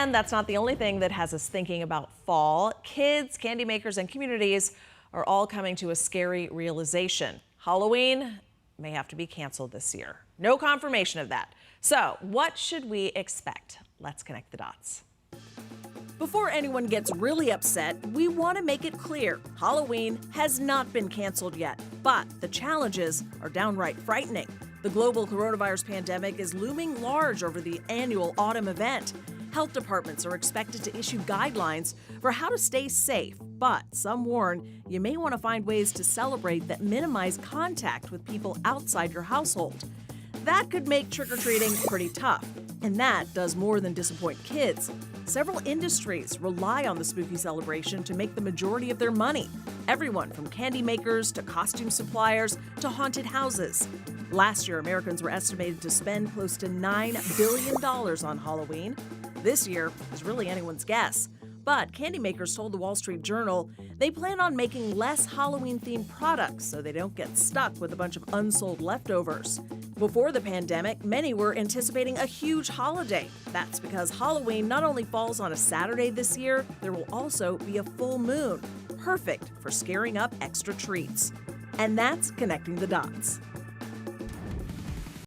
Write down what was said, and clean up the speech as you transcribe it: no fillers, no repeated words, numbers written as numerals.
And that's not the only thing that has us thinking about fall. Kids, candy makers, and communities are all coming to a scary realization. Halloween may have to be canceled this year. No confirmation of that. So what should we expect? Let's connect the dots. Before anyone gets really upset, we want to make it clear Halloween has not been canceled yet, but the challenges are downright frightening. The global coronavirus pandemic is looming large over the annual autumn event. Health departments are expected to issue guidelines for how to stay safe, but some warn you may want to find ways to celebrate that minimize contact with people outside your household. That could make trick-or-treating pretty tough, and that does more than disappoint kids. Several industries rely on the spooky celebration to make the majority of their money. Everyone from candy makers to costume suppliers to haunted houses. Last year, Americans were estimated to spend close to $9 billion on Halloween. This year is really anyone's guess. But candy makers told the Wall Street Journal they plan on making less Halloween-themed products so they don't get stuck with a bunch of unsold leftovers. Before the pandemic, many were anticipating a huge holiday. That's because Halloween not only falls on a Saturday this year, there will also be a full moon, perfect for scaring up extra treats. And that's connecting the dots.